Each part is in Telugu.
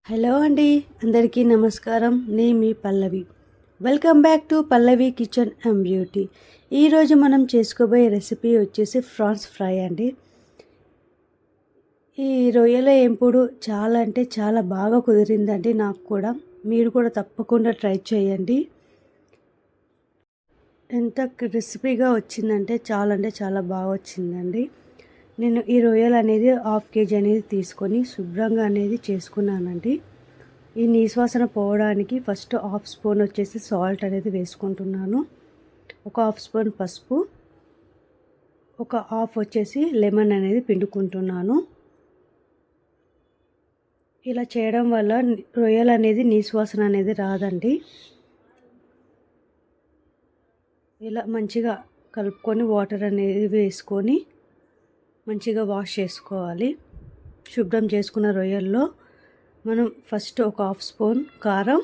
హలో అండి, అందరికీ నమస్కారం. నేను మీ Pallavi. Welcome back to Pallavi kitchen and beauty. ఈరోజు మనం చేసుకోబోయే రెసిపీ వచ్చేసి ఫ్రాన్స్ ఫ్రై అండి. ఈ రొయ్యల ఎంపుడు చాలా అంటే చాలా బాగా కుదిరిందండి నాకు కూడా. మీరు కూడా తప్పకుండా ట్రై చేయండి. ఎంత క్రిస్పీగా వచ్చిందంటే చాలా బాగా వచ్చిందండి. నేను ఈ రొయ్యలు అనేది 1/2 kg అనేది తీసుకొని శుభ్రంగా అనేది చేసుకున్నానండి. ఈ నీసువాసన పోవడానికి ఫస్ట్ 1/2 స్పూన్ వచ్చేసి సాల్ట్ అనేది వేసుకుంటున్నాను. ఒక 1/2 స్పూన్ పసుపు, ఒక 1/2 వచ్చేసి లెమన్ అనేది పిండుకుంటున్నాను. ఇలా చేయడం వల్ల రొయ్యలు అనేది నీసువాసన అనేది రాదండి. ఇలా మంచిగా కలుపుకొని వాటర్ అనేది వేసుకొని మంచిగా వాష్ చేసుకోవాలి. శుభ్రం చేసుకున్న రొయ్యల్లో మనం ఫస్ట్ ఒక 1/2 స్పూన్ కారం,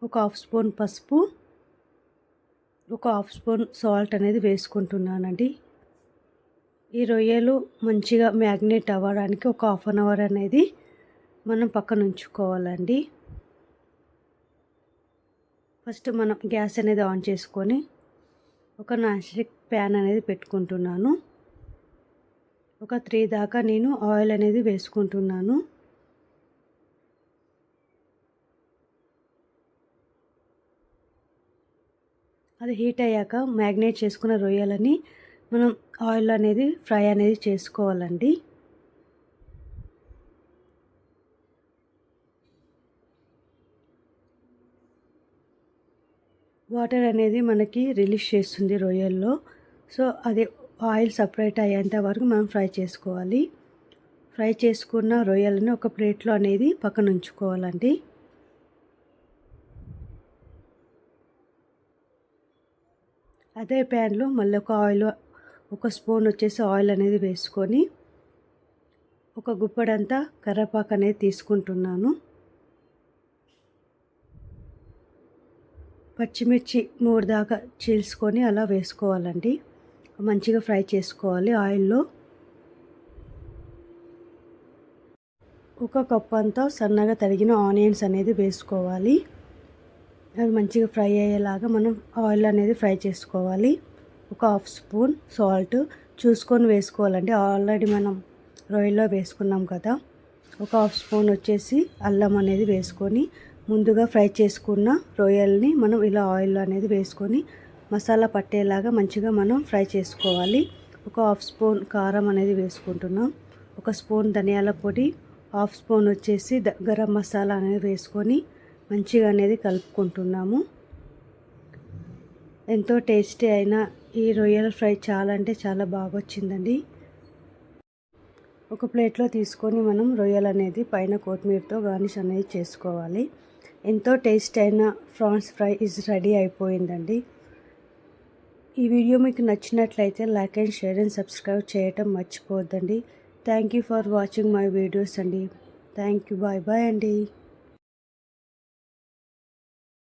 ఒక 1/2 స్పూన్ పసుపు, ఒక 1/2 స్పూన్ సాల్ట్ అనేది వేసుకుంటున్నానండి. ఈ రొయ్యలు మంచిగా మ్యాగ్నేట్ అవ్వడానికి ఒక 1/2 అవర్ అనేది మనం పక్కన ఉంచుకోవాలండి. ఫస్ట్ మనం గ్యాస్ అనేది ఆన్ చేసుకొని ఒక నాన్ స్టిక్ ప్యాన్ అనేది పెట్టుకుంటున్నాను. ఒక 3 దాకా నేను ఆయిల్ అనేది వేసుకుంటున్నాను. అది హీట్ అయ్యాక మ్యాగ్నేట్ చేసుకున్న రొయ్యలని మనం ఆయిల్ అనేది ఫ్రై అనేది చేసుకోవాలండి. వాటర్ అనేది మనకి రిలీజ్ చేస్తుంది రొయ్యల్లో. సో అది ఆయిల్ సపరేట్ అయ్యేంత వరకు మనం ఫ్రై చేసుకోవాలి. ఫ్రై చేసుకున్న రొయ్యలని ఒక ప్లేట్లో అనేది పక్కన ఉంచుకోవాలండి. అదే ప్యాన్లో మళ్ళీ ఒక స్పూన్ వచ్చేసి ఆయిల్ అనేది వేసుకొని ఒక గుప్పడంతా కరివేపాకు అనేది తీసుకుంటున్నాను. పచ్చిమిర్చి 3 దాకా చీల్చుకొని అలా వేసుకోవాలండి. మంచిగా ఫ్రై చేసుకోవాలి ఆయిల్లో. ఒక కప్ అంతా సన్నగా తరిగిన ఆనియన్స్ అనేది వేసుకోవాలి. అవి మంచిగా ఫ్రై అయ్యేలాగా మనం ఆయిల్ అనేది ఫ్రై చేసుకోవాలి. ఒక 1/2 స్పూన్ సాల్ట్ చూసుకొని వేసుకోవాలండి. ఆల్రెడీ మనం రొయ్యలో వేసుకున్నాం కదా. ఒక 1/2 స్పూన్ వచ్చేసి అల్లం అనేది వేసుకొని ముందుగా ఫ్రై చేసుకున్న రొయ్యల్ని మనం ఇలా ఆయిల్ అనేది వేసుకొని మసాలా పట్టేలాగా మంచిగా మనం ఫ్రై చేసుకోవాలి. ఒక 1/2 స్పూన్ కారం అనేది వేసుకుంటున్నాం. ఒక స్పూన్ ధనియాల పొడి, 1/2 స్పూన్ వచ్చేసి గరం మసాలా అనేది వేసుకొని మంచిగా అనేది కలుపుకుంటున్నాము. ఎంతో టేస్టీ అయిన ఈ రొయ్యల ఫ్రై చాలా అంటే చాలా బాగా వచ్చిందండి. ఒక ప్లేట్లో తీసుకొని మనం రొయ్యలు అనేది పైన కొత్తిమీరతో గార్నిష్ అనేది చేసుకోవాలి. ఎంతో టేస్టీ అయిన ఫ్రాన్స్ ఫ్రై రెడీ అయిపోయిందండి. ఈ వీడియో మీకు నచ్చినట్లయితే like and share and subscribe చేయటం మర్చిపోవద్దండి. Thank you for watching my videos అండి. Thank you. బాయ్ బాయ్ అండి.